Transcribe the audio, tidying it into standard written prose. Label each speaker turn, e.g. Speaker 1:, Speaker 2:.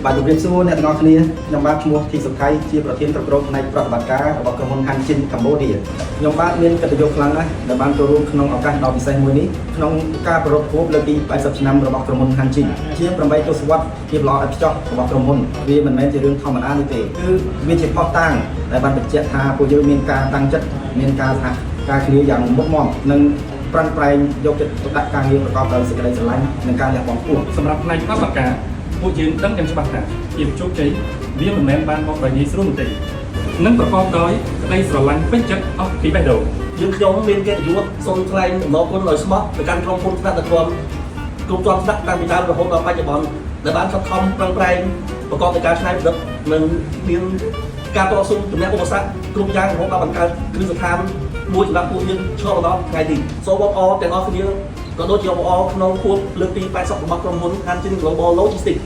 Speaker 1: បាទជំរាបសួរអ្នកទាំងអស់គ្នាខ្ញុំបាទឈ្មោះធីសុខៃជាប្រធានគ្រប់គ្រងផ្នែកប្រតិបត្តិការរបស់ក្រុមហ៊ុន Hanshin Cambodia ខ្ញុំបាទមានកិត្តិយសខ្លាំងណាស់ដែលបានចូលរួមក្នុងឱកាសដ៏ពិសេសមួយនេះក្នុងការប្រារព្ធខួបលើកទី80ឆ្នាំរបស់ក្រុមហ៊ុន Hanshin ជា8ទសវត្សរ៍ភាពល្អឥតខ្ចោះរបស់ក្រុមហ៊ុនវាមិនមែនជារឿងធម្មតានេះទេគឺវាជាផុសតាងដែលបានបញ្ជាក់ថាពួកយើងមានការតាំងចិត្តមានការសហការគ្នាយ៉ាងមុតមាំនិងប្រឹងប្រែងយកចិត្តទុកដាក់ការងារប្រកបដោយសេចក្តីស្រឡាញ់និងការលះបង់ខ្ពស់
Speaker 2: សម្រាប់ផ្នែកប្រតិបត្តិការពួកយើងដឹងយ៉ាងច្បាស់ថាភាពជោគជ័យវាមិនមែនបានមកដោយងាយស្រួលទេនឹងប្រកបដោយក្តីស្រឡាញ់ពេញចិត្តអស់ពីបេះដូង
Speaker 3: យើងខ្ញុំមានកិត្តិយសសូមថ្លែងអំណរគុណឲ្យស្មោះទៅកាន់ក្រុមហ៊ុនថ្នាក់ដឹកនាំគ្រប់ជាន់ថ្នាក់តាំងពីដើមរហូតដល់បច្ចុប្បន្នដែលបានខិតខំប្រឹងប្រែងប្រកបដោយការច្នៃប្រឌិតនិងមានការតស៊ូជំនះឧបសគ្គគ្រប់យ៉ាងរហូតដល់បង្កើតគ្រឹះស្ថានមួយសម្រាប់ពួកយើងឆ្លងដល់ថ្ងៃនេះសូមបងប្អូនទាំងអស់គ្នាក៏ដូចជាបងប្អូនក្នុងខួបលើកទី80របស់ក្រុមហ៊ុន Hanshin Global Logistics